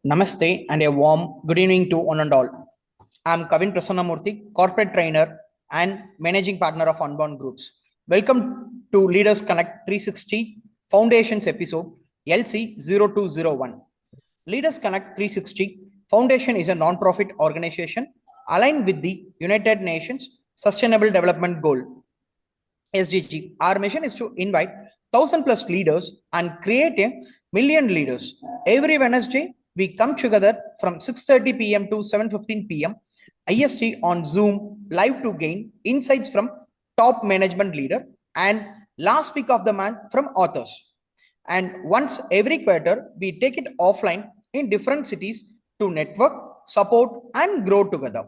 Namaste and a warm good evening to one and all. I'm Kavin Prasannamurthy, corporate trainer and managing partner of Unbound Groups. Welcome to Leaders Connect 360 Foundations episode LC0201. Leaders Connect 360 Foundation is a non-profit organization aligned with the United Nations Sustainable Development Goal SDG. Our mission is to invite 1,000 plus leaders and create a million leaders. Every Wednesday, we come together from 6:30 p.m. to 7:15 p.m. IST on Zoom live to gain insights from top management leader and last week of the month from authors. And once every quarter, we take it offline in different cities to network, support, and grow together.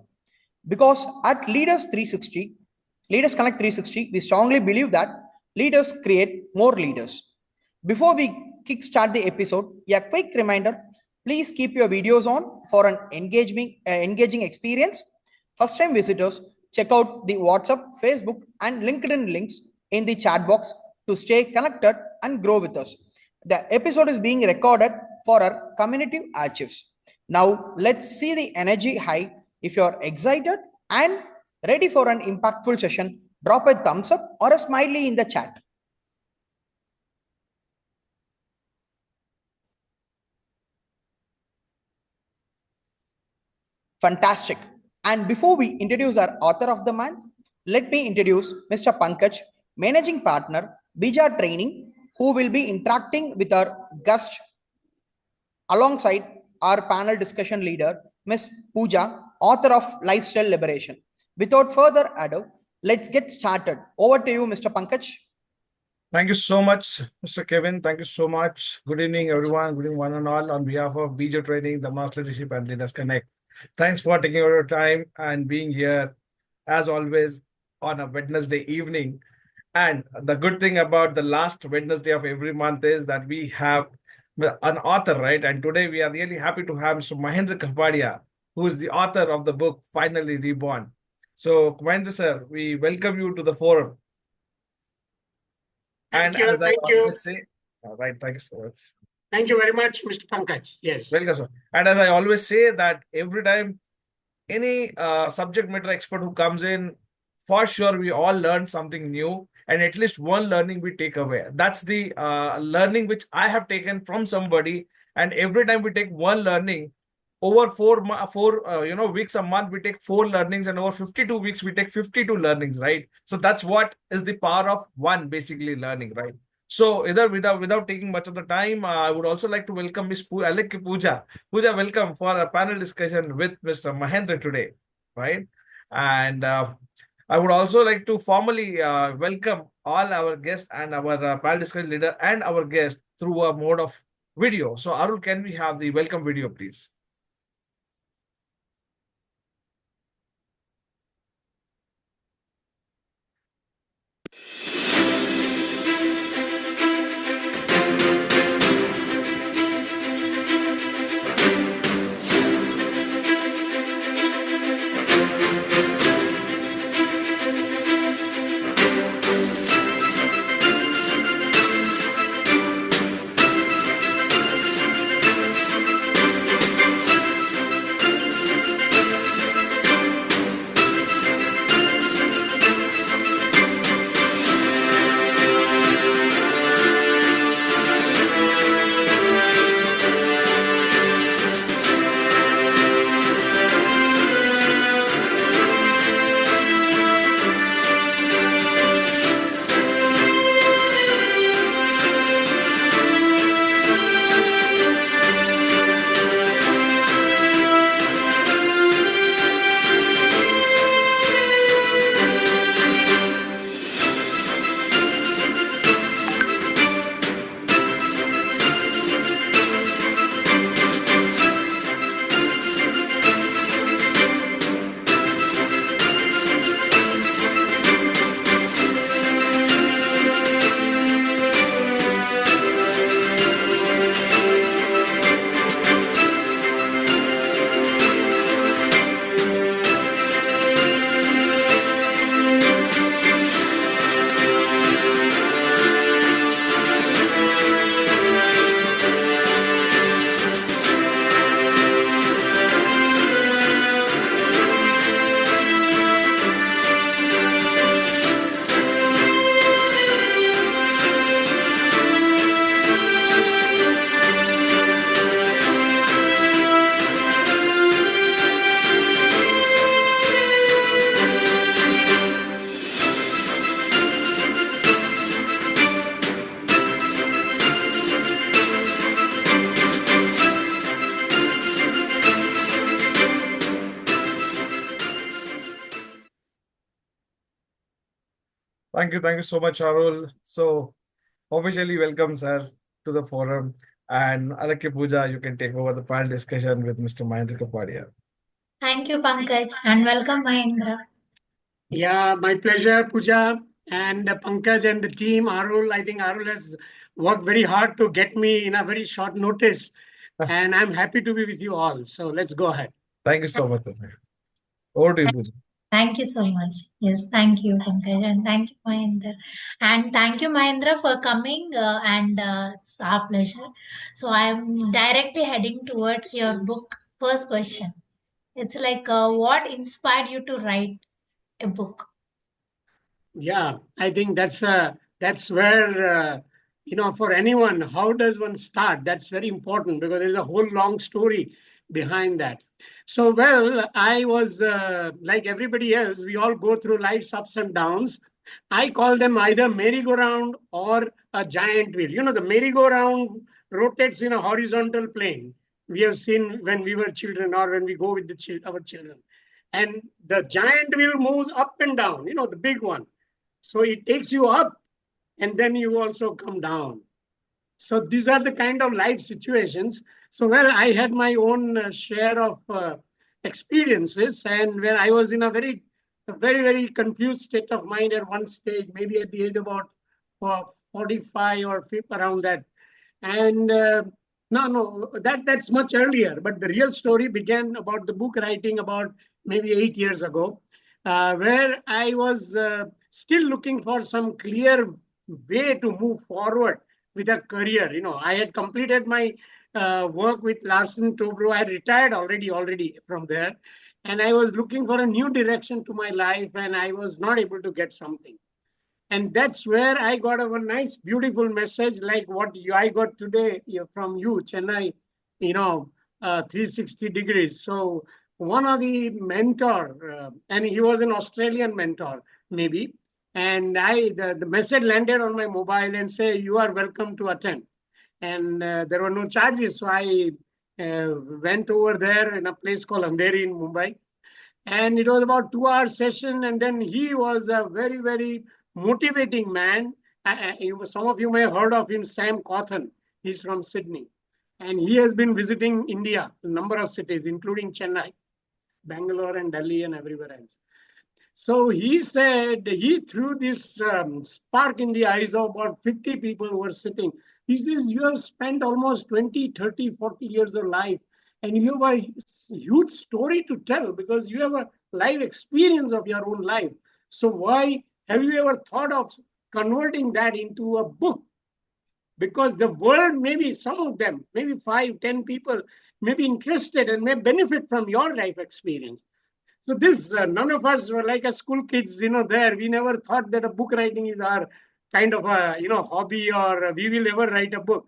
Because at Leaders Connect 360, we strongly believe that leaders create more leaders. Before we kickstart the episode, a quick reminder, please keep your videos on for an engaging experience. First time visitors, check out the WhatsApp, Facebook, and LinkedIn links in the chat box to stay connected and grow with us. The episode is being recorded for our community archives. Now, let's see the energy high. If you're excited and ready for an impactful session, drop a thumbs up or a smiley in the chat. Fantastic. And before we introduce our author of the month, let me introduce Mr. Pankaj, Managing Partner, BIJA Training, who will be interacting with our guest alongside our panel discussion leader, Ms. Pooja, author of Lifestyle Liberation. Without further ado, let's get started. Over to you, Mr. Pankaj. Thank you so much, Mr. Kevin. Thank you so much. Good evening, everyone. Good evening, one and all. On behalf of BIJA Training, the Mass Leadership and Leaders Connect. Thanks for taking your time and being here, as always, on a Wednesday evening. And the good thing about the last Wednesday of every month is that we have an author, right? And today we are really happy to have Mr. Mahendra Kapadia, who is the author of the book, Finally Reborn. So, Mahendra sir, we welcome you to the forum. Thank you. All right, thank you so much. Thank you very much, Mr. Pankaj. Yes. Welcome, sir. And as I always say that every time any subject matter expert who comes in, for sure we all learn something new, and at least one learning we take away. That's the learning which I have taken from somebody. And every time we take one learning, over four weeks a month, we take 4 learnings, and over 52 weeks, we take 52 learnings, right? So that's what is the power of one basically learning, right? So without taking much of the time, I would also like to welcome Ms. Pooja. Pooja, welcome for a panel discussion with Mr. Mahendra today, right? And I would also like to formally welcome all our guests and our panel discussion leader and our guests through a mode of video. So Arul, can we have the welcome video, please? Thank you so much, Arul. So, officially welcome, sir, to the forum. And Alakya Pooja, you can take over the panel discussion with Mr. Mahendra Kapadia. Thank you, Pankaj, and welcome, Mahendra. Yeah, my pleasure, Pooja and Pankaj and the team. Arul, I think Arul has worked very hard to get me in a very short notice, and I'm happy to be with you all. So let's go ahead. Thank you so much. Sir. Over to you, Pooja. Thank you so much. Yes, thank you, Pankaj, and thank you, Mahendra. And thank you, Mahendra, for coming, and it's our pleasure. So I'm directly heading towards your book. First question. It's like, what inspired you to write a book? Yeah, I think that's where for anyone, how does one start? That's very important because there's a whole long story behind that. So, well, I was like everybody else. We all go through life's ups and downs. I call them either merry-go-round or a giant wheel. The merry-go-round rotates in a horizontal plane. We have seen when we were children or when we go with our children. And the giant wheel moves up and down, the big one. So it takes you up and then you also come down. So these are the kind of life situations. So, well, I had my own share of experiences, and when I was in a very, very confused state of mind at one stage, maybe at the age of about 45 or 50, around that. And no, that's much earlier. But the real story began about the book writing about maybe 8 years ago, where I was still looking for some clear way to move forward with a career. I had completed my work with Larsen Tobro. I had retired already from there. And I was looking for a new direction to my life, and I was not able to get something. And that's where I got a nice, beautiful message like what I got today from you, Chennai, 360 degrees. So one of the mentor, and he was an Australian mentor, maybe. And the message landed on my mobile and say, you are welcome to attend. And there were no charges. So I went over there in a place called Andheri in Mumbai. And it was about 2 hour session. And then he was a very, very motivating man. Some of you may have heard of him, Sam Cawthon. He's from Sydney. And he has been visiting India, a number of cities, including Chennai, Bangalore and Delhi and everywhere else. So he said he threw this spark in the eyes of about 50 people who were sitting. He says, you have spent almost 20, 30, 40 years of life, and you have a huge story to tell because you have a life experience of your own life. So why have you ever thought of converting that into a book? Because the world, maybe some of them, maybe 5, 10 people may be interested and may benefit from your life experience. So this, none of us were like a school kids, there. We never thought that a book writing is our kind of a, hobby or we will ever write a book.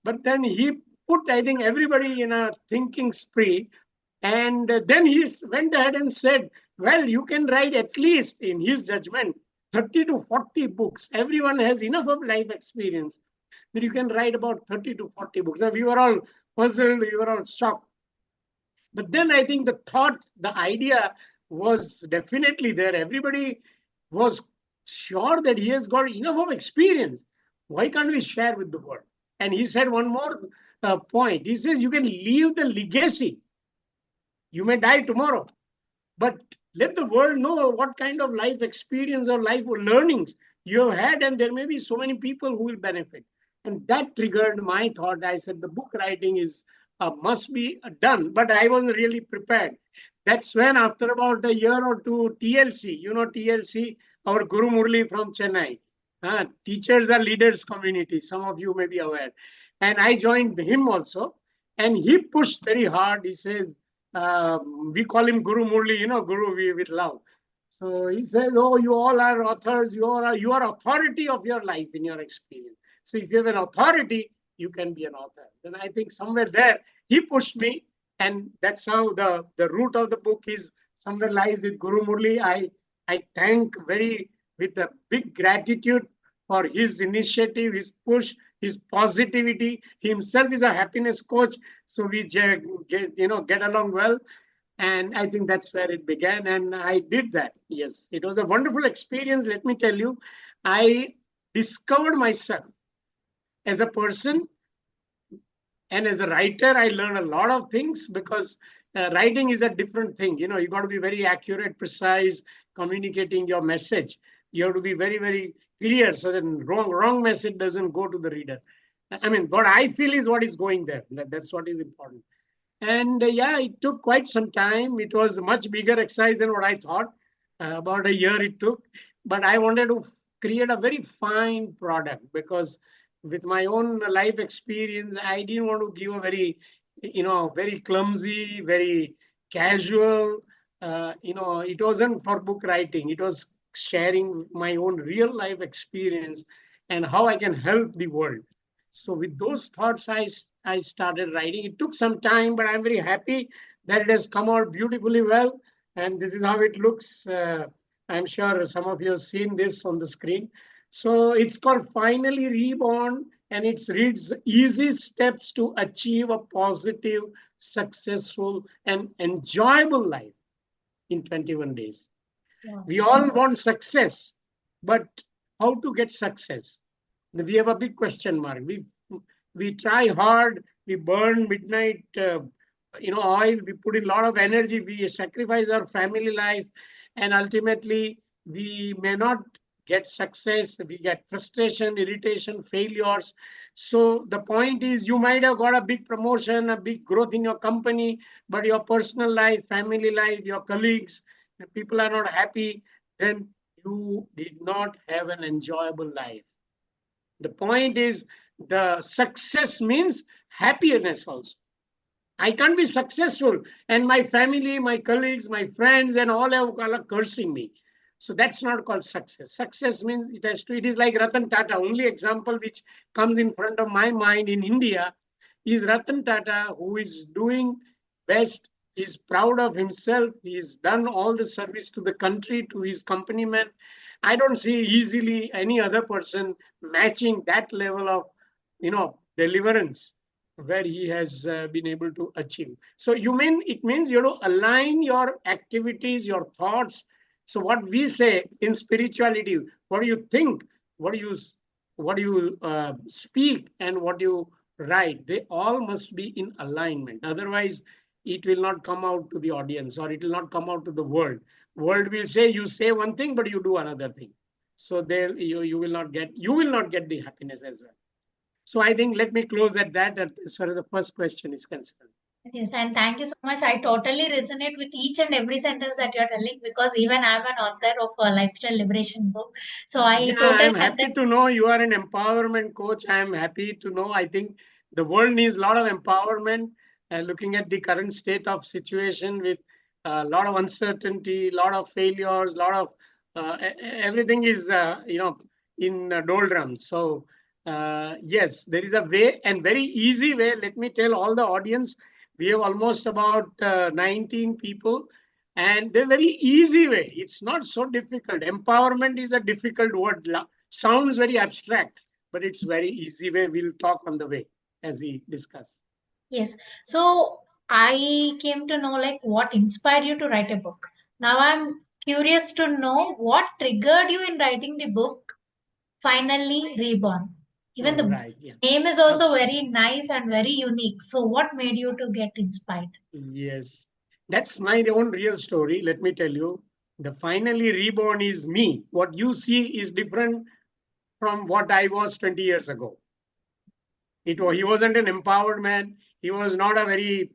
But then he put, I think, everybody in a thinking spree. And then he went ahead and said, well, you can write at least, in his judgment, 30 to 40 books. Everyone has enough of life experience that you can write about 30 to 40 books. And we were all puzzled, we were all shocked. But then I think the thought, the idea was definitely there. Everybody was sure that he has got enough of experience. Why can't we share with the world? And he said one more point. He says, you can leave the legacy. You may die tomorrow, but let the world know what kind of life experience or life learnings you have had. And there may be so many people who will benefit. And that triggered my thought. I said, the book writing is must be done, but I wasn't really prepared. That's when after about a year or two, TLC, TLC, our Guru Murli from Chennai, Teachers are Leaders Community, some of you may be aware. And I joined him also. And he pushed very hard. He says, we call him Guru Murli, Guru with love. So he says, oh, you all are authors. You are authority of your life in your experience. So if you have an authority, you can be an author. Then I think somewhere there, he pushed me. And that's how the root of the book is somewhere lies with Guru Murli. I thank with a big gratitude for his initiative, his push, his positivity. He himself is a happiness coach. So we get along well. And I think that's where it began. And I did that. Yes, it was a wonderful experience. Let me tell you, I discovered myself as a person, and as a writer, I learned a lot of things, because writing is a different thing. You got to be very accurate, precise, communicating your message. You have to be very, very clear, so that wrong message doesn't go to the reader. I mean, what I feel is what is going there. That's what is important. And yeah, it took quite some time. It was a much bigger exercise than what I thought. About a year it took. But I wanted to create a very fine product, because with my own life experience, I didn't want to give a very, very clumsy, very casual, it wasn't for book writing. It was sharing my own real life experience and how I can help the world. So with those thoughts, I started writing. It took some time, but I'm very happy that it has come out beautifully well. And this is how it looks. I'm sure some of you have seen this on the screen. So it's called Finally Reborn, and it reads Easy Steps to Achieve a Positive, Successful, and Enjoyable Life in 21 Days. Wow. We all want success, but how to get success? We have a big question mark. We try hard, we burn midnight oil, we put in a lot of energy, we sacrifice our family life, and ultimately we may not get success. We get frustration, irritation, failures. So the point is, you might have got a big promotion, a big growth in your company, but your personal life, family life, your colleagues, people are not happy, then you did not have an enjoyable life. The point is, the success means happiness also. I can't be successful and my family, my colleagues, my friends, and all are cursing me. So that's not called success. Success means it is like Ratan Tata. Only example which comes in front of my mind in India is Ratan Tata, who is doing best. He's proud of himself. He's done all the service to the country, to his countrymen. I don't see easily any other person matching that level of, deliverance where he has been able to achieve. So it means you have to align your activities, your thoughts. So what we say in spirituality, what do you think, what do you speak, and what you write, they all must be in alignment. Otherwise, it will not come out to the audience, or it will not come out to the world. World will say, you say one thing, but you do another thing. So there you will not get the happiness as well. So I think let me close at that as far as the first question is concerned. Yes, and thank you so much. I totally resonate with each and every sentence that you're telling, because even I'm an author of a lifestyle liberation book. So I totally I'm happy to know you are an empowerment coach. I'm happy to know. I think the world needs a lot of empowerment. Looking at the current state of situation with a lot of uncertainty, a lot of failures, a lot of everything is in doldrums. So yes, there is a way, and very easy way. Let me tell all the audience, we have almost about 19 people, and they're very easy way. It's not so difficult. Empowerment is a difficult word. Sounds very abstract, but it's very easy way. We'll talk on the way as we discuss. Yes. So I came to know like what inspired you to write a book. Now I'm curious to know what triggered you in writing the book, Finally Reborn. Even the Right, yeah. name is also very nice and very unique. So what made you to get inspired? Yes, that's my own real story. Let me tell you, the Finally Reborn is me. What you see is different from what I was 20 years ago. He wasn't an empowered man. He was not a very,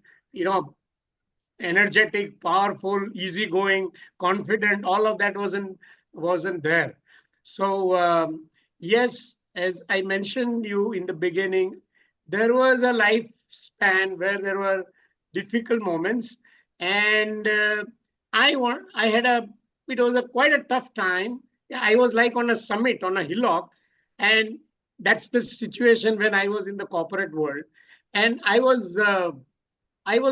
energetic, powerful, easygoing, confident. All of that wasn't there. So yes, as I mentioned you in the beginning, there was a lifespan where there were difficult moments, and it was quite a tough time. I was like on a summit, on a hillock, and that's the situation when I was in the corporate world, and I was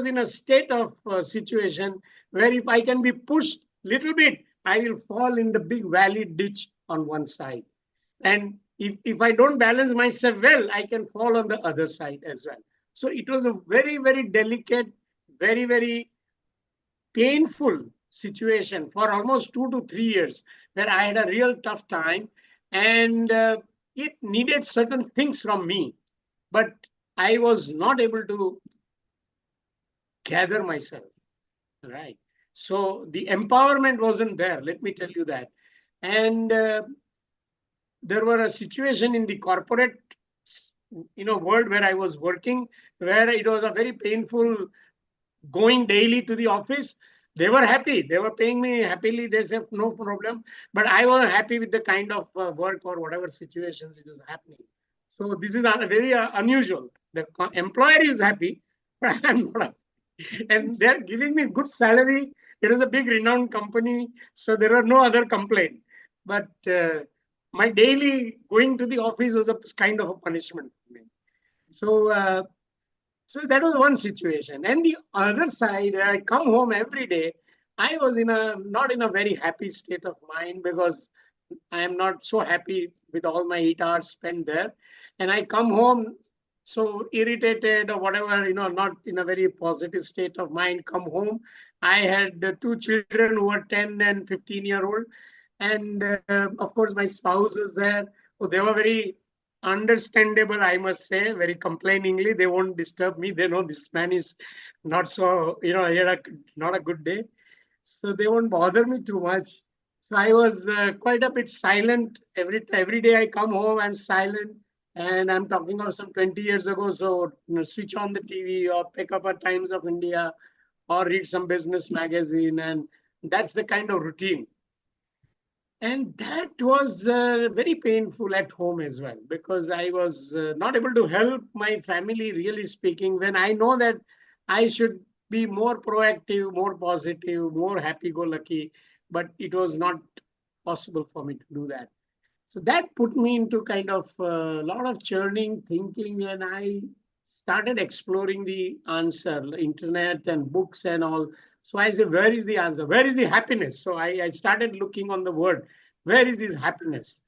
in a state of situation where if I can be pushed little bit, I will fall in the big valley ditch on one side. And if I don't balance myself well, I can fall on the other side as well. So it was a very, very delicate, very, very painful situation for almost 2 to 3 years where I had a real tough time. and it needed certain things from me, but I was not able to gather myself, right? So the empowerment wasn't there, let me tell you that. And there were a situation in the corporate world where I was working, where it was a very painful going daily to the office. They were happy, they were paying me happily, they said no problem, but I wasn't happy with the kind of work or whatever situations it is happening. So this is very unusual. The employer is happy, but I'm not happy. And they're giving me good salary. It is a big renowned company, so there are no other complaint. But my daily going to the office was a kind of a punishment for me. So that was one situation. And the other side, I come home every day, I was not in a very happy state of mind, because I am not so happy with all my 8 hours spent there. And I come home so irritated or whatever, not in a very positive state of mind, come home. I had 2 children who were 10 and 15-year-old. And of course, my spouse was there. So they were very understandable, I must say, very complainingly. They won't disturb me. They know this man is not so, he had not a good day. So they won't bother me too much. So I was quite a bit silent. Every day I come home, I'm silent. And I'm talking of some 20 years ago. So switch on the TV or pick up a Times of India or read some business magazine. And that's the kind of routine. And that was very painful at home as well, because I was not able to help my family, really speaking, when I know that I should be more proactive, more positive, more happy-go-lucky, but it was not possible for me to do that. So that put me into kind of a lot of churning thinking, and I started exploring the answer, the internet and books and all. So I said, where is the answer? Where is the happiness? So I started looking on the word. Where is this happiness?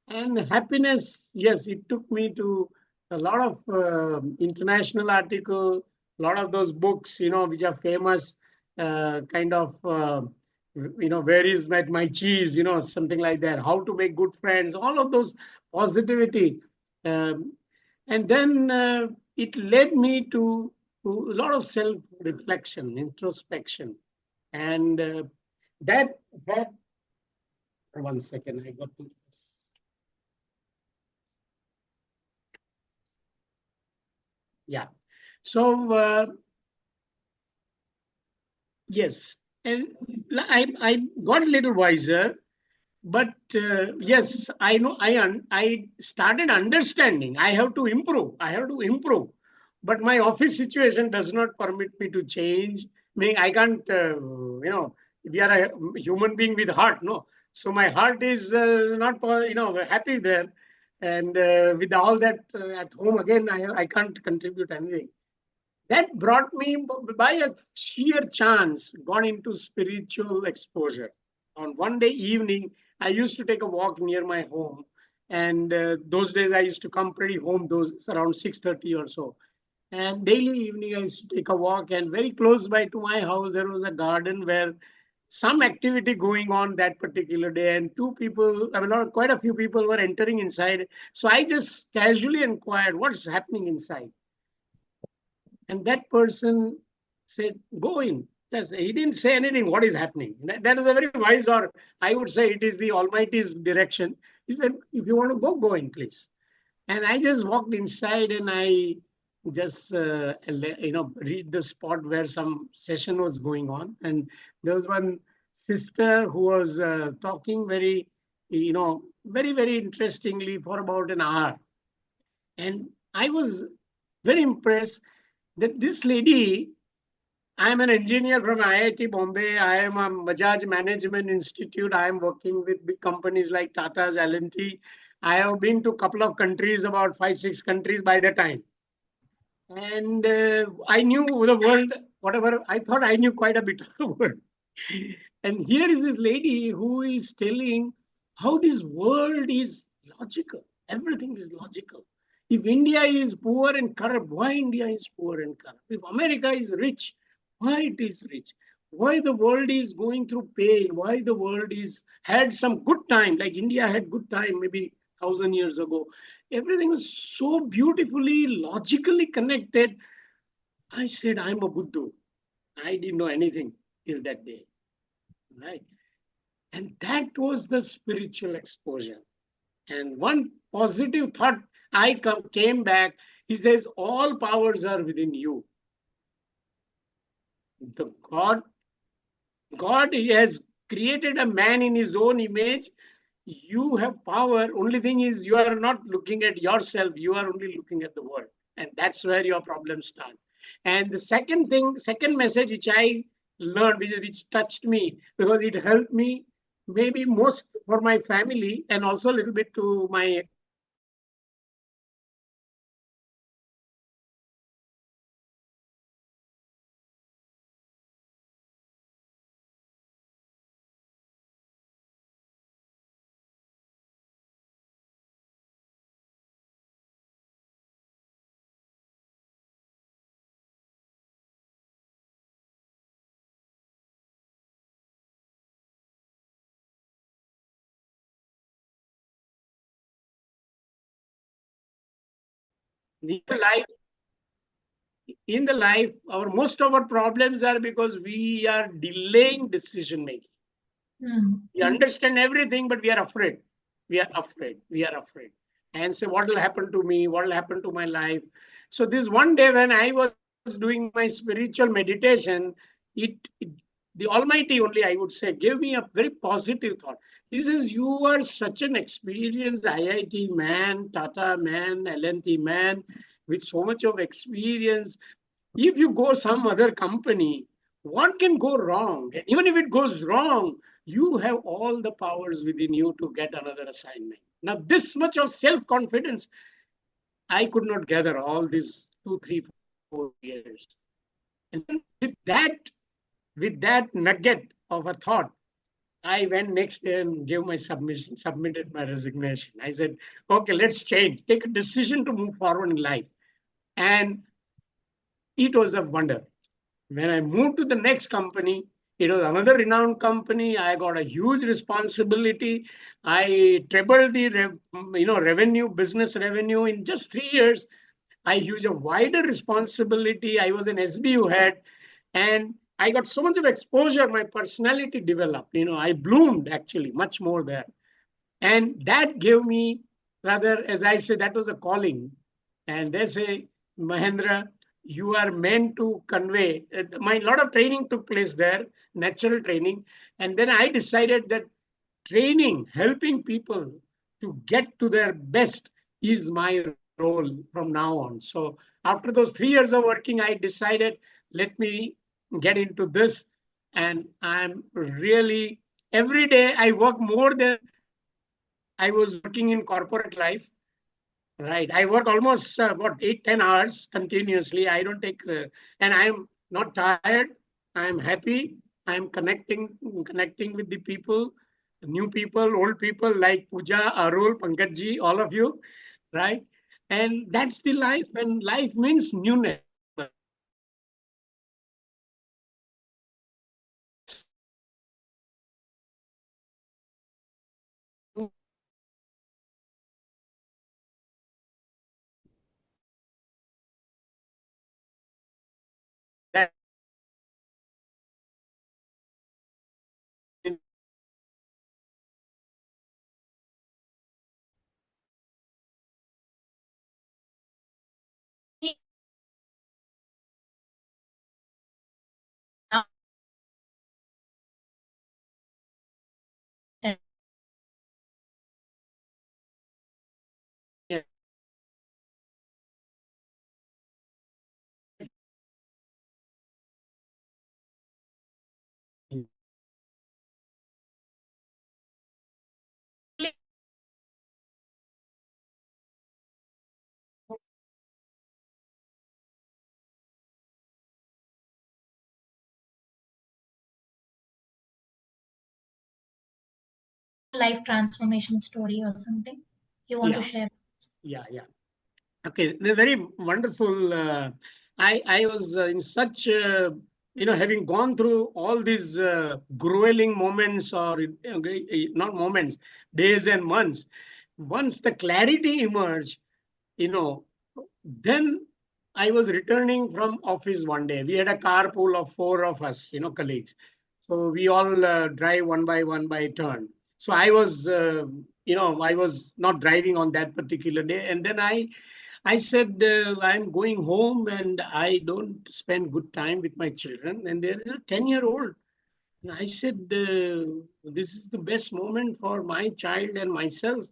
And happiness, yes, it took me to a lot of international articles, a lot of those books, which are famous, kind of, where is my cheese, something like that. How to make good friends, all of those positivity. And then it led me to a lot of self-reflection, introspection. And that, one second, I got to this. Yeah. So, yes, and I got a little wiser. But yes, I know I started understanding. I have to improve. But my office situation does not permit me to change. Meaning I can't, we are a human being with heart, no? So my heart is not, happy there. And with all that at home, again, I can't contribute anything. That brought me, by a sheer chance, gone into spiritual exposure. On one day evening, I used to take a walk near my home. And those days I used to come pretty home, those around 6:30 or so. And daily evening I used to take a walk, and very close by to my house, there was a garden where some activity going on that particular day. And quite a few people were entering inside. So I just casually inquired, what's happening inside? And that person said, go in. He didn't say anything, what is happening. That is a very wise, or I would say it is the Almighty's direction. He said, if you want to go in, please. And I just walked inside, and I just, reached the spot where some session was going on. And there was one sister who was talking very, very, very interestingly for about an hour. And I was very impressed that this lady, I am an engineer from IIT Bombay. I am a Bajaj Management Institute. I am working with big companies like Tata's, L&T. I have been to a couple of countries, about 5-6 countries by the time. And I knew the world, whatever, I thought I knew quite a bit of the world. And here is this lady who is telling how this world is logical. Everything is logical. If India is poor and corrupt, why India is poor and corrupt? If America is rich, why it is rich? Why the world is going through pain? Why the world is had some good time, like India had good time maybe 1,000 years ago. Everything was so beautifully, logically connected. I said, I'm a Buddha. I didn't know anything till that day. Right? And that was the spiritual exposure. And one positive thought came back. He says, all powers are within you. The God has created a man in his own image. You have power. Only thing is you are not looking at yourself. You are only looking at the world. And that's where your problems start. And the second message which I learned, which touched me, because it helped me maybe most for my family and also a little bit to my in the life, most of our problems are because we are delaying decision making. We understand everything, but we are afraid. We are afraid. And say, what will happen to me? What will happen to my life? So this one day when I was doing my spiritual meditation, the Almighty only, I would say, gave me a very positive thought. He says, you are such an experienced IIT man, Tata man, L&T man, with so much of experience. If you go some other company, what can go wrong? Even if it goes wrong, you have all the powers within you to get another assignment. Now, this much of self-confidence, I could not gather all these 2, 3, 4 years. And with that nugget of a thought, I went next day and gave my submitted my resignation. I said, okay, let's change, take a decision to move forward in life. And it was a wonder. When I moved to the next company, it was another renowned company. I got a huge responsibility. I trebled the revenue, business revenue in just 3 years. I used a wider responsibility. I was an SBU head, and I got so much of exposure. My personality developed. I bloomed actually much more there, and that gave me, rather, as I say, that was a calling. And they say, Mahendra, you are meant to convey. A lot of training took place there, natural training. And then I decided that training, helping people to get to their best is my role from now on. So after those 3 years of working, I decided, let me get into this. And I'm really, every day I work more than I was working in corporate life. Right. I work almost 8-10 hours continuously. I don't take, and I'm not tired. I'm happy. I'm connecting with the people, new people, old people like Pooja, Arul, Pankajji, all of you, right? And that's the life. And life means newness. Life transformation story or something you want to share? Yeah. Okay, they're very wonderful. I was in such, having gone through all these grueling moments, or not moments, days and months. once the clarity emerged, then I was returning from office one day. We had a carpool of 4 of us, colleagues. So we all drive one by turn. So I was, I was not driving on that particular day. And then I said, I'm going home and I don't spend good time with my children. And they're a 10-year-old. And I said, this is the best moment for my child and myself.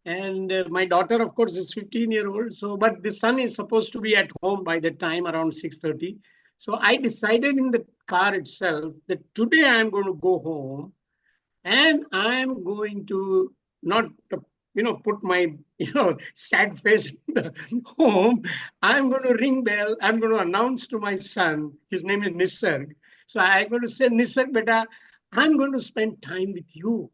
And my daughter, of course, is 15-year-old. So, but the son is supposed to be at home by the time around 6:30. So I decided in the car itself that today I'm going to go home and I'm going to not, put my, sad face in the home. I'm going to ring bell. I'm going to announce to my son, his name is Nisarg. So I'm going to say, Nisarg, beta, I'm going to spend time with you.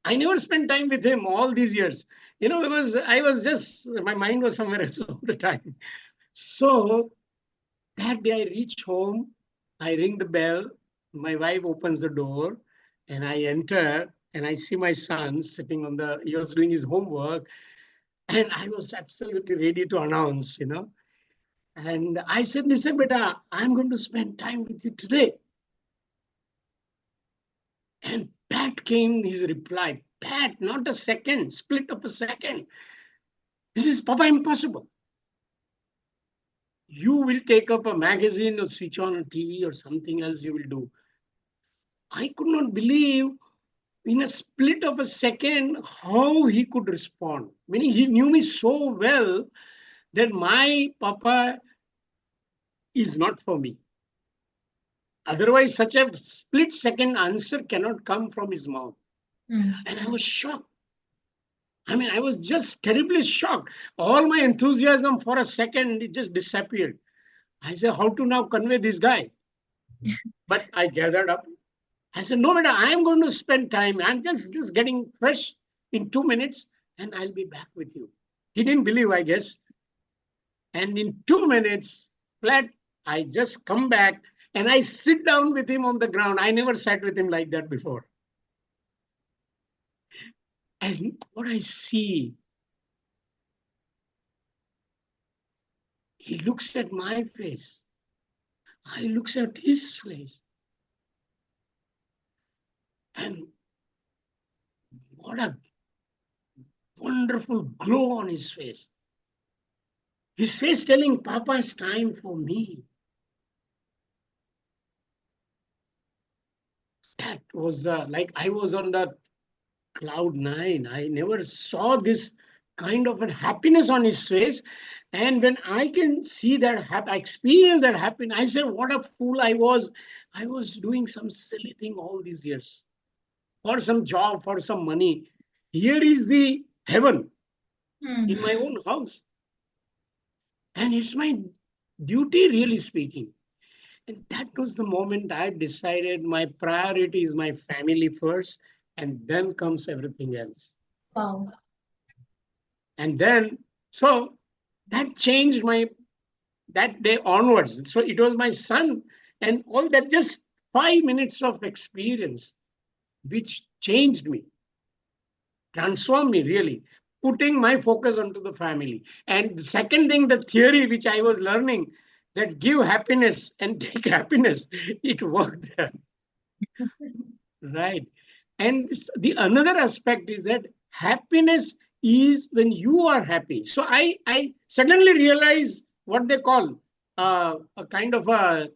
I never spent time with him all these years, because I was just, my mind was somewhere else all the time. So that day I reach home, I ring the bell, my wife opens the door, and I enter, and I see my son sitting he was doing his homework, and I was absolutely ready to announce, And I said, listen, beta, I'm going to spend time with you today. And Pat came his reply. Pat, not a second, split of a second. This is, Papa, impossible. You will take up a magazine or switch on a TV or something else you will do. I could not believe in a split of a second how he could respond. Meaning he knew me so well that my Papa is not for me. Otherwise, such a split second answer cannot come from his mouth. And I was shocked. I mean, I was just terribly shocked. All my enthusiasm for a second, it just disappeared. I said, how to now convey this guy? But I gathered up. I said, no, beta, I'm going to spend time. I'm just getting fresh in 2 minutes and I'll be back with you. He didn't believe, I guess. And in 2 minutes, flat, I just come back and I sit down with him on the ground. I never sat with him like that before. And what I see, he looks at my face. I looks at his face. And what a wonderful glow on his face. His face telling, Papa, it's time for me. That was like I was on that cloud 9. I never saw this kind of a happiness on his face. And when I can see that, experience that happiness, I said, what a fool I was. I was doing some silly thing all these years. For some job, for some money. Here is the heaven in my own house. And it's my duty, really speaking. And that was the moment I decided my priority is my family first, and then comes everything else. Wow. And then, so that changed that day onwards. So it was my son and all that, just 5 minutes of experience, which changed me, transformed me really, putting my focus onto the family. And the second thing, the theory which I was learning, that give happiness and take happiness, it worked there. Right. And the another aspect is that happiness is when you are happy. So I suddenly realized what they call a kind of a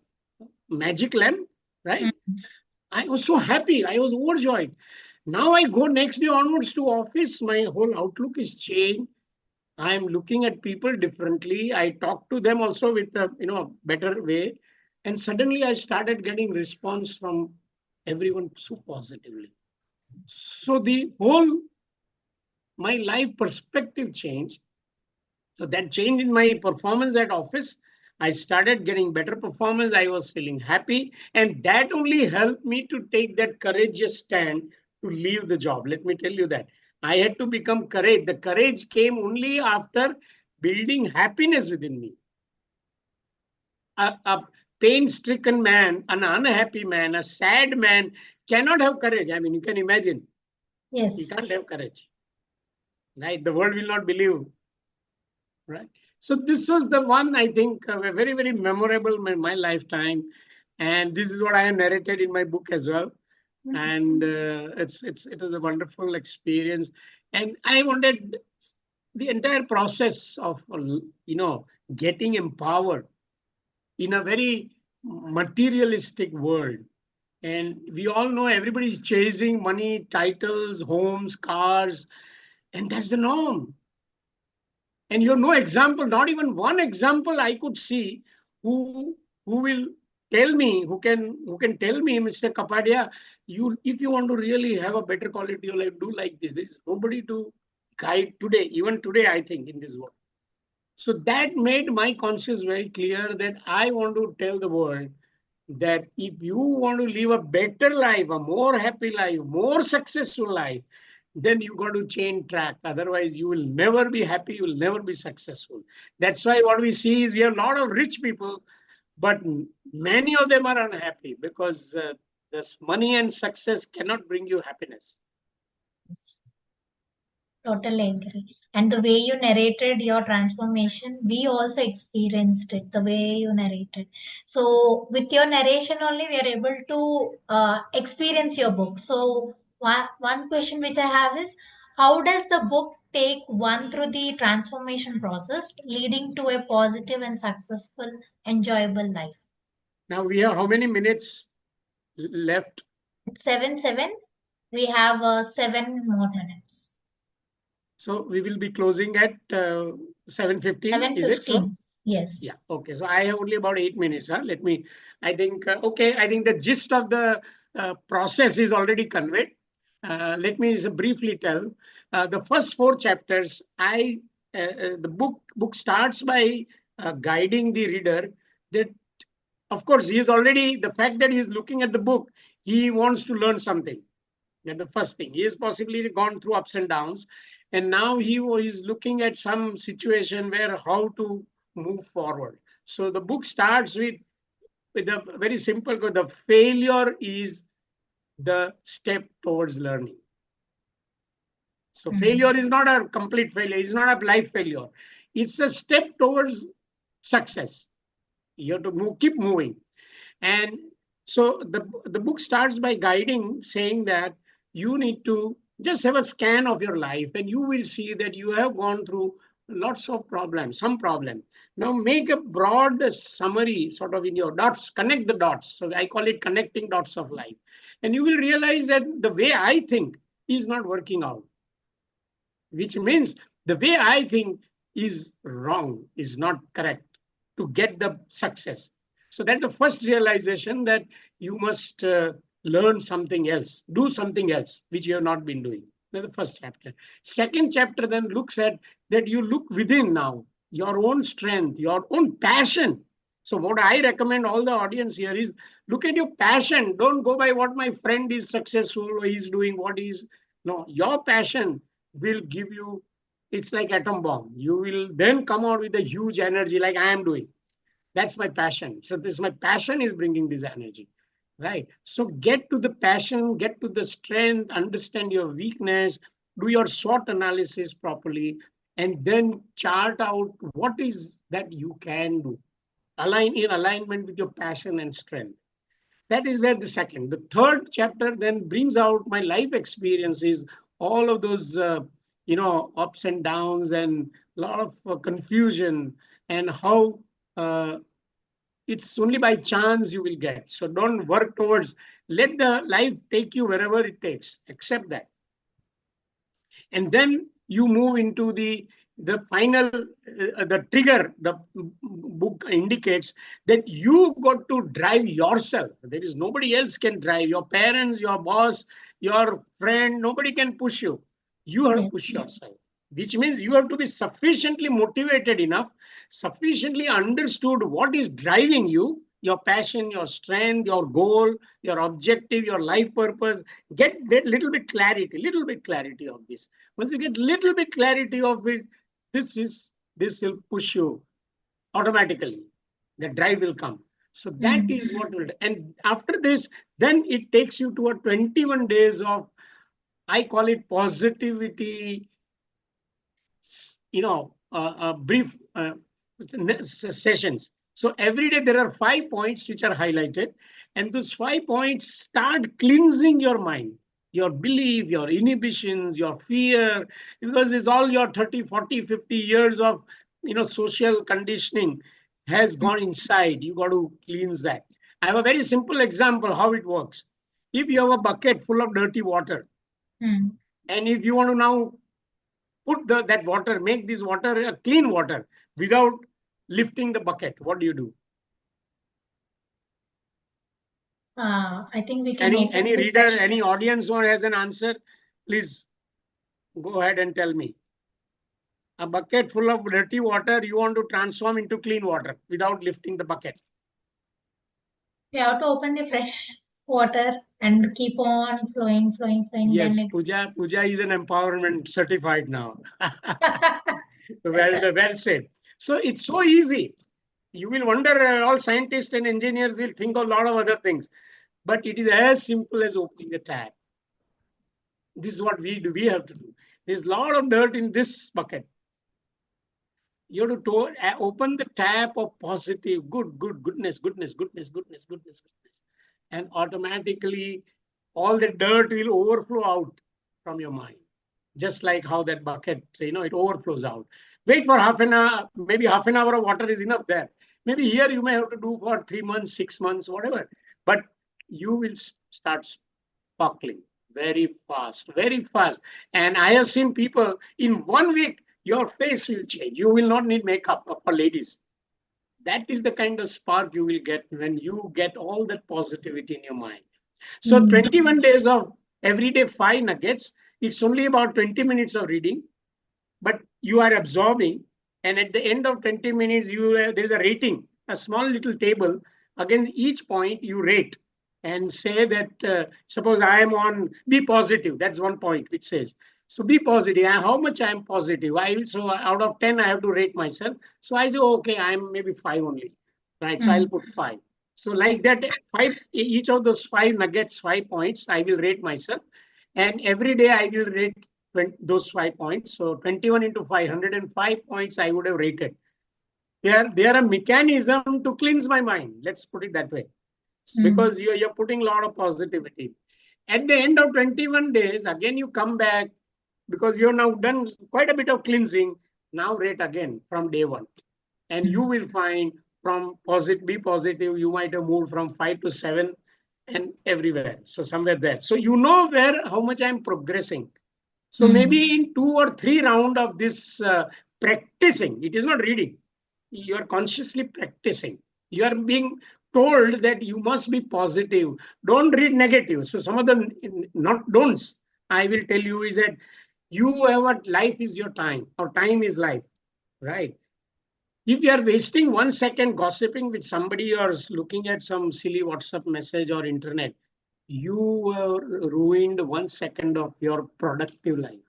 magic lamp, right? I was so happy. I was overjoyed. Now I go next day onwards to office. My whole outlook is changed. I'm looking at people differently. I talk to them also with a better way. And suddenly I started getting response from everyone so positively. So the whole, my life perspective changed. So that changed in my performance at office. I started getting better performance. I was feeling happy. And that only helped me to take that courageous stand to leave the job. Let me tell you that. I had to become courage. The courage came only after building happiness within me. A pain-stricken man, an unhappy man, a sad man cannot have courage. I mean, you can imagine. Yes. He can't have courage. right? The world will not believe, right? So this was the one, I think, very, very memorable in my lifetime. And this is what I have narrated in my book as well. And it was a wonderful experience. And I wanted the entire process of, getting empowered in a very materialistic world. And we all know everybody's chasing money, titles, homes, cars, and that's the norm. And you have no example, not even one example I could see who will tell me, who can tell me, Mr. Kapadia, if you want to really have a better quality of life, do like this. There's nobody to guide today, even today, I think, in this world. So that made my conscience very clear that I want to tell the world that if you want to live a better life, a more happy life, more successful life, then you got to change track. Otherwise, you will never be happy. You will never be successful. That's why what we see is we have a lot of rich people, but many of them are unhappy because this money and success cannot bring you happiness. Totally agree. And the way you narrated your transformation, we also experienced it, the way you narrated. So, with your narration only, we are able to experience your book. So, one question which I have is, how does the book take one through the transformation process, leading to a positive and successful, enjoyable life? Now, we have how many minutes left? 7:07. We have 7 more minutes. So we will be closing at 7:15. Is it so? Yes. Yeah. Okay. So I have only about 8 minutes. I think the gist of the process is already conveyed. Let me briefly tell. The first 4 chapters, the book starts by guiding the reader that, of course, the fact that he is looking at the book, he wants to learn something. That's the first thing. He has possibly gone through ups and downs. And now he is looking at some situation where how to move forward. So the book starts with a very simple, the failure is the step towards learning. So failure is not a complete failure. It's not a life failure. It's a step towards success. You have to keep moving. And so the book starts by guiding, saying that you need to just have a scan of your life and you will see that you have gone through lots of problems, some problem. Now make a broad summary sort of in your dots, connect the dots. So I call it connecting dots of life. And you will realize that the way I think is not working out, which means the way I think is wrong, is not correct to get the success. So that's the first realization, that you must learn something else, do something else, which you have not been doing. That's the first chapter. Second chapter then looks at that you look within now, your own strength, your own passion. So what I recommend all the audience here is look at your passion. Don't go by what my friend is successful or he's doing what he's. No, your passion will give you, it's like atom bomb. You will then come out with a huge energy like I am doing. That's my passion. So my passion is bringing this energy. Right. So get to the passion, get to the strength, understand your weakness, do your SWOT analysis properly, and then chart out what is that you can do. In alignment with your passion and strength. That is where the second. The third chapter then brings out my life experiences, all of those, ups and downs and a lot of confusion, and how it's only by chance you will get. So don't work towards, let the life take you wherever it takes. Accept that. And then you move into the final, the trigger. The book indicates that you got to drive yourself. There is nobody else can drive. Your parents, your boss, your friend, nobody can push you. You have to push yourself, which means you have to be sufficiently motivated enough, sufficiently understood what is driving you, your passion, your strength, your goal, your objective, your life purpose. Get little bit clarity of this. Once you get little bit clarity of this, this will push you automatically. The drive will come. So that is what will, and after this, then it takes you to a 21 days of, I call it positivity brief sessions. So every day there are 5 points which are highlighted, and those 5 points start cleansing your mind, your belief, your inhibitions, your fear, because it's all your 30, 40, 50 years of social conditioning has gone inside. You got to cleanse that. I have a very simple example how it works. If you have a bucket full of dirty water, and if you want to now put that water, make this water a clean water without lifting the bucket, what do you do? I think we can. Any reader, any audience who has an answer, please go ahead and tell me. A bucket full of dirty water, you want to transform into clean water without lifting the bucket. We have to open the fresh water and keep on flowing. Yes, Pooja is an empowerment certified now. Well said. So it's so easy. You will wonder, all scientists and engineers will think of a lot of other things, but it is as simple as opening the tap. This is what we do. We have to do. There's a lot of dirt in this bucket. You have to open the tap of positive, goodness. And automatically all the dirt will overflow out from your mind. Just like how that bucket, it overflows out. Wait for half an hour, maybe half an hour of water is enough there. Maybe here you may have to do for 3 months, 6 months, whatever. But you will start sparkling very fast. And I have seen people in 1 week, your face will change. You will not need makeup for ladies. That is the kind of spark you will get when you get all that positivity in your mind. So 21 days of everyday 5 nuggets, it's only about 20 minutes of reading, but you are absorbing. And at the end of 20 minutes, there's a rating, a small little table. Against each point, you rate and say that, suppose I am on be positive. That's one point which says, so be positive. How much I am positive? So out of 10, I have to rate myself. So I say, okay, I'm maybe 5 only, right? So I'll put 5. So like that, 5, each of those 5 nuggets, 5 points, I will rate myself. And every day I will rate those 5 points. So 21 into 505 points I would have rated. They are a mechanism to cleanse my mind. Let's put it that way. Because you're putting a lot of positivity. At the end of 21 days, again you come back, because you've now done quite a bit of cleansing. Now rate again from day 1. And you will find from be positive, you might have moved from 5 to 7 and everywhere. So somewhere there. So you know how much I'm progressing. So maybe in 2 or 3 rounds of this practicing, it is not reading. You are consciously practicing. You are being told that you must be positive. Don't read negative. So some of the don'ts I will tell you is that life is your time, or time is life, right? If you are wasting 1 second gossiping with somebody or looking at some silly WhatsApp message or internet, you ruined 1 second of your productive life.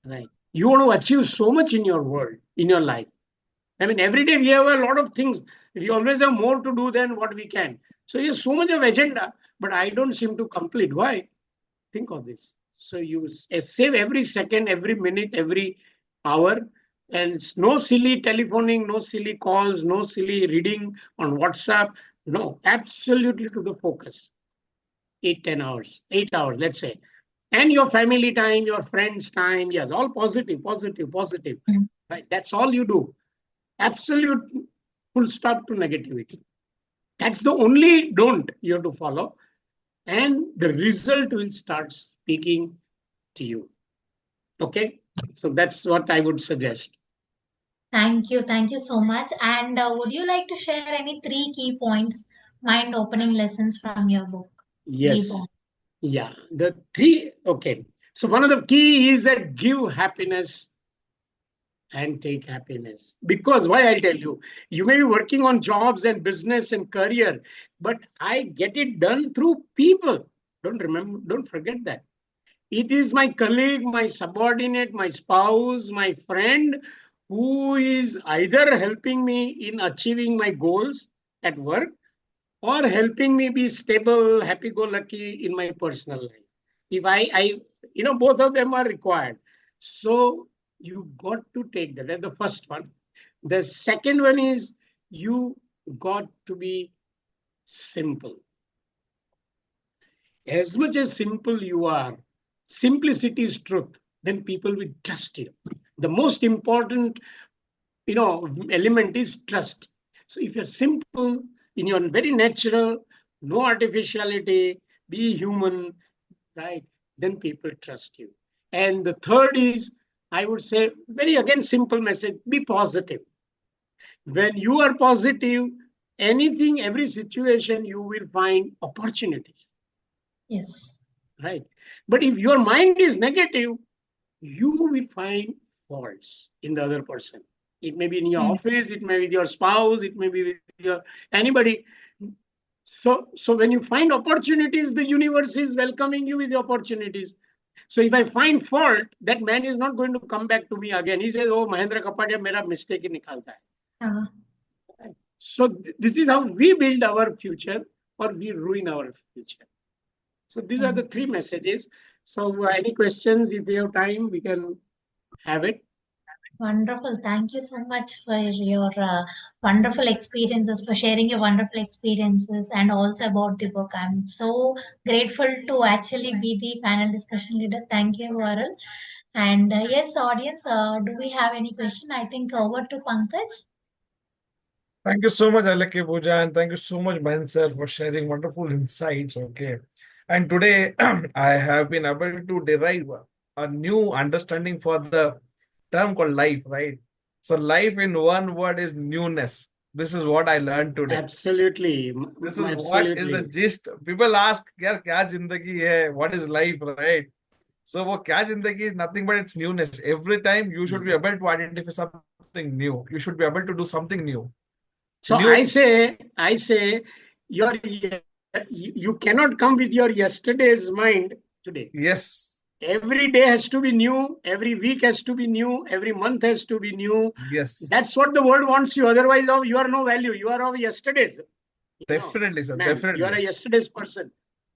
Right? You want to achieve so much in your world, in your life. I mean, every day we have a lot of things. We always have more to do than what we can. So you have so much of agenda, but I don't seem to complete. Why? Think of this. So you save every second, every minute, every hour, and no silly telephoning, no silly calls, no silly reading on WhatsApp. No, absolutely to the focus. 8 hours, let's say. And your family time, your friends time, yes, all positive. Right? That's all you do. Absolute full stop to negativity. That's the only don't you have to follow. And the result will start speaking to you. Okay? So that's what I would suggest. Thank you so much. And would you like to share any 3 key points, mind-opening lessons from your book? Yes. Yeah. The 3, okay. So one of the key is that give happiness and take happiness. Because why I'll tell you, you may be working on jobs and business and career, but I get it done through people. Don't forget that. It is my colleague, my subordinate, my spouse, my friend, who is either helping me in achieving my goals at work or helping me be stable, happy-go-lucky in my personal life. If I both of them are required. So You got to take that. That's the first one. The second one is you got to be simple. As much as simple you are, simplicity is truth, then people will trust you. The most important, element is trust. So if you're simple, in your very natural, no artificiality, be human, right? Then people trust you. And the third is, I would say, very again simple message: be positive. When you are positive, anything, every situation, you will find opportunities. Yes. Right. But if your mind is negative, you will find faults in the other person. It may be in your office, it may be with your spouse, it may be with your anybody. So when you find opportunities, the universe is welcoming you with the opportunities. So if I find fault, that man is not going to come back to me again. He says, "Oh, Mahendra Kapadia, mera mistake hi nikalta hai." So this is how we build our future, or we ruin our future. So these are the three messages. So any questions? If we have time, we can have it. Wonderful. Thank you so much for your wonderful experiences, for sharing your wonderful experiences, and also about the book. I'm so grateful to actually be the panel discussion leader. Thank you, Varel. And yes, audience, do we have any question? I think over to Pankaj. Thank you so much, Alake Puja, and thank you so much, Mahendra sir, for sharing wonderful insights. Okay. And today I have been able to derive a new understanding for the term called life, right? So life in one word is newness. This is what I learned today. Absolutely. This is what is the gist. People ask, "Yaar, kya zindagi hai? What is life?" Right? So, wo kya zindagi is nothing but it's newness. Every time you should be able to identify something new. You should be able to do something new. So New. I say, you cannot come with your yesterday's mind today. Yes. Every day has to be new. Every week has to be new. Every month has to be new. Yes. That's what the world wants you. Otherwise, you are no value. You are of yesterday's. Definitely, sir. Man, Definitely. you are a yesterday's person.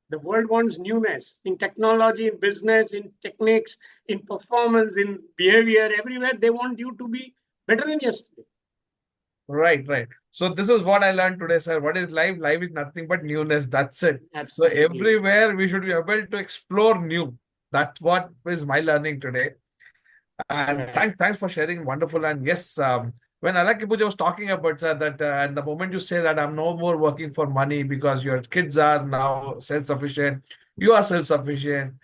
The world wants newness in technology, in business, in techniques, in performance, in behavior. Everywhere they want you to be better than yesterday. Right, right. So this is what I learned today, sir. What is life? Life is nothing but newness. That's it. Absolutely. So everywhere we should be able to explore new. That's what is my learning today. And Right. thanks for sharing. Wonderful. And yes, when Alaki Puja was talking about, sir, that and the moment you say that I'm no more working for money because your kids are now self-sufficient, you are self-sufficient,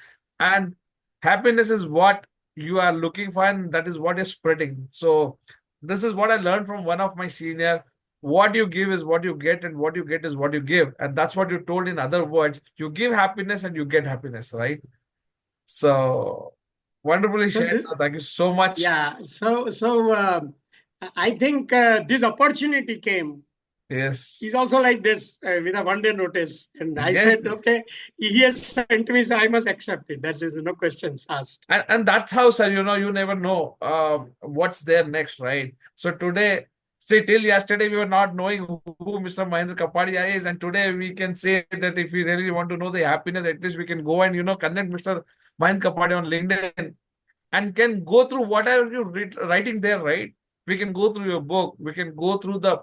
and happiness is what you are looking for, and that is what is spreading. So this is what I learned from one of my senior. What you give is what you get, and what you get is what you give. And that's what you told in other words. You give happiness and you get happiness, right? So wonderfully shared, sir. Thank you so much. Yeah. So I think this opportunity came. Yes. He's also like this with a one-day notice, and I Yes. said, okay, he has sent me, so I must accept it. That's no questions asked. And that's how, sir, you never know what's there next, right? So today, see, till yesterday, we were not knowing who Mr. Mahendra Kapadia is. And today we can say that if we really want to know the happiness, at least we can go and, connect Mr. Mahendra Kapadia on LinkedIn and can go through whatever you're writing there, right? We can go through your book. We can go through the,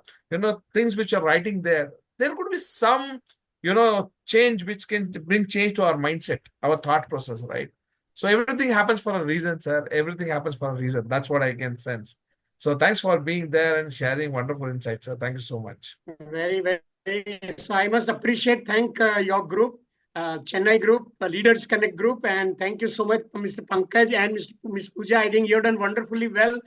things which you're writing there. There could be some, change which can bring change to our mindset, our thought process, right? So everything happens for a reason, sir. Everything happens for a reason. That's what I can sense. So thanks for being there and sharing wonderful insights, sir. Thank you so much. Very, very. So I must thank your group, Chennai group, Leaders Connect group, and thank you so much, Mr. Pankaj and Ms. Pooja. I think you've done wonderfully well.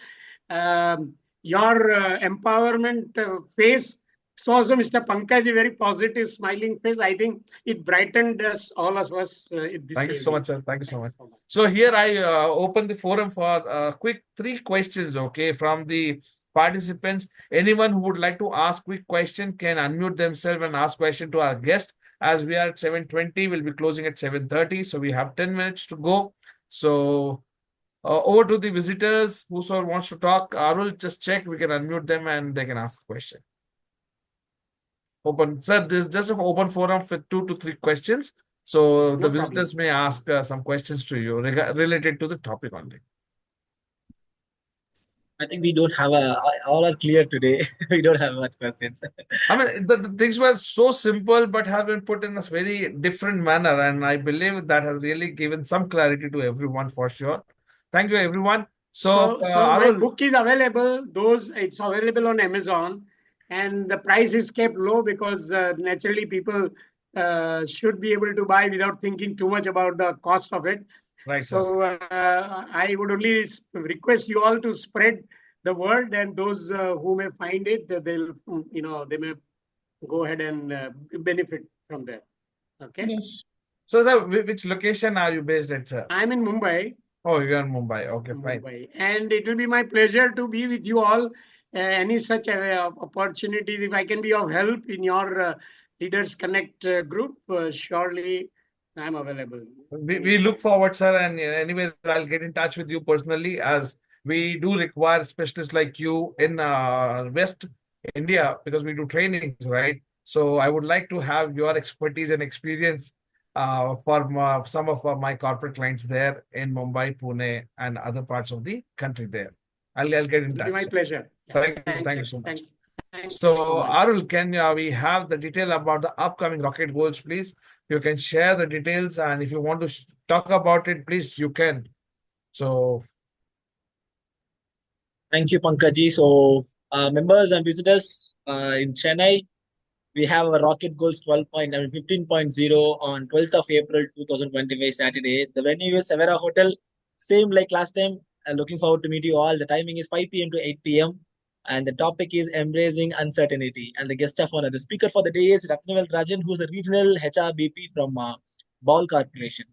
Your empowerment face. So also Mr. Pankaj, a very positive, smiling face. I think it brightened us, all of us. Thank you so much, sir. Thank you so much. So here I open the forum for quick 3 questions, okay, from the participants. Anyone who would like to ask quick question can unmute themselves and ask question to our guest. As we are at 7:20, we'll be closing at 7:30. So we have 10 minutes to go. So over to the visitors. Whosoever wants to talk, Arul, just check. We can unmute them and they can ask a question. Open, sir. This is just an open forum for 2 to 3 questions. So the visitors may ask some questions to you related to the topic only. I think we don't have all are clear today. We don't have much questions. I mean, the things were so simple, but have been put in a very different manner. And I believe that has really given some clarity to everyone for sure. Thank you, everyone. So, So my Arul, book is available. It's available on Amazon, and the price is kept low because naturally people should be able to buy without thinking too much about the cost of it. right, sir. So I would only request you all to spread the word, and those who may find it, they'll they may go ahead and benefit from there. Okay. Yes. So, sir, which location are you based at, sir? I'm in Mumbai. Oh, you're in Mumbai. Okay, fine. Mumbai. And it will be my pleasure to be with you all. Any such opportunities, if I can be of help in your Leaders Connect group, surely I'm available. We look forward, sir. And anyways, I'll get in touch with you personally as we do require specialists like you in West India because we do trainings, right? So I would like to have your expertise and experience for some of my corporate clients there in Mumbai, Pune, and other parts of the country there. I'll get in It'll touch. be my Sir. pleasure. Thank you so much. Thank you. So, Arul, can we have the detail about the upcoming rocket goals, please? You can share the details, and if you want to talk about it, please, you can. So, Thank you, Pankaji. So, members and visitors in Chennai, we have a Rocket Goals 15.0 on 12th of April 2025, Saturday. The venue is Severa Hotel, same like last time. Looking forward to meet you all. The timing is 5 p.m. to 8 p.m. And the topic is embracing uncertainty. And the guest of honor, the speaker for the day is Ratnavel Rajan, who's a regional HRBP from Ball Corporation.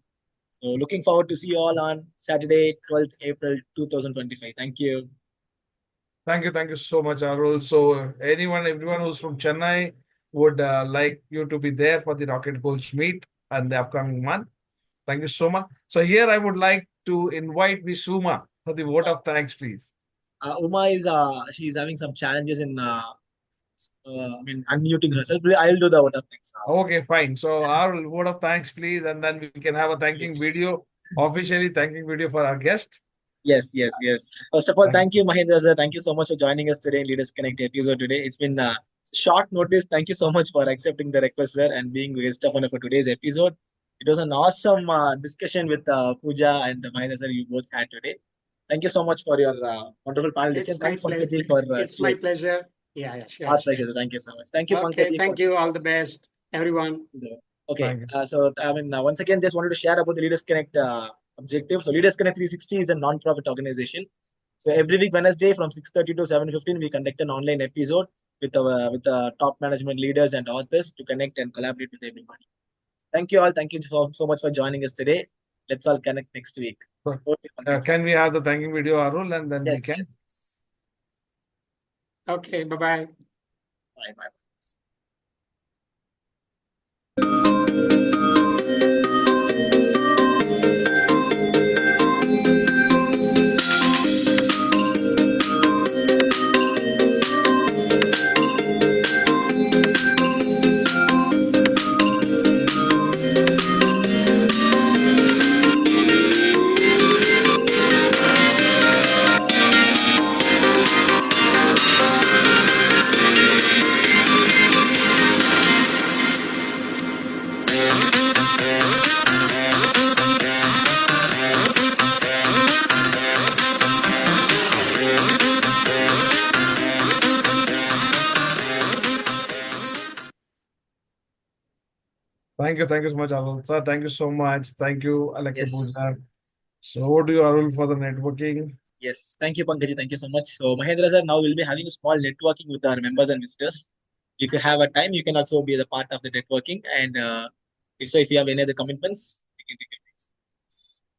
So, looking forward to see you all on Saturday, 12th April 2025. Thank you. thank you so much, Arul. So, everyone who's from Chennai would like you to be there for the Rocket Goals meet and the upcoming month. Thank you so much. So, here I would like to invite Visuma for the vote of thanks, please. Uma is she's having some challenges in unmuting herself. I'll do the vote of thanks. Okay, fine. So, Arul, vote of thanks, please, and then we can have a thanking video, officially thanking video for our guest. Yes. First of all, thank you, Mahendra sir. Thank you so much for joining us today in Leaders Connect episode today. It's been short notice. Thank you so much for accepting the request, sir, and being guest of honor for today's episode. It was an awesome discussion with Pooja and Mahendra sir you both had today. Thank you so much for your wonderful panel discussion. Thanks, Pankaji, for it's my pleasure. Yeah, sure. Our pleasure. Thank you so much. Thank you, Okay, Pankaji. thank you. All the best, everyone. Okay. Once again, just wanted to share about the Leaders Connect objective. So, Leaders Connect 360 is a non-profit organization. So, every week, Wednesday from 6:30 to 7:15, we conduct an online episode with the top management leaders and authors to connect and collaborate with everybody. Thank you all. Thank you so much for joining us today. Let's all connect next week. Can we have the thanking video, Arul, and then we can? Yes. Okay, bye-bye. Bye. Thank you so much, Arul. Sir, thank you so much. Thank you, Alexa Yes. Pooja. So, over to you, Arul, for the networking. Yes, thank you, Pankaji. Thank you so much. So, Mahendra sir, now we'll be having a small networking with our members and visitors. If you have a time, you can also be the part of the networking. And if you have any other commitments, you can take it.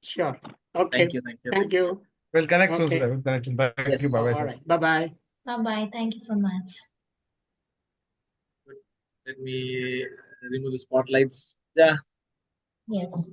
Sure. Okay. Thank you. We'll connect soon, sir. We'll connect soon. Thank you. Bye-bye, All sir. right. Bye-bye. Bye-bye. Thank you so much. Let me remove the spotlights. Yeah. Yes.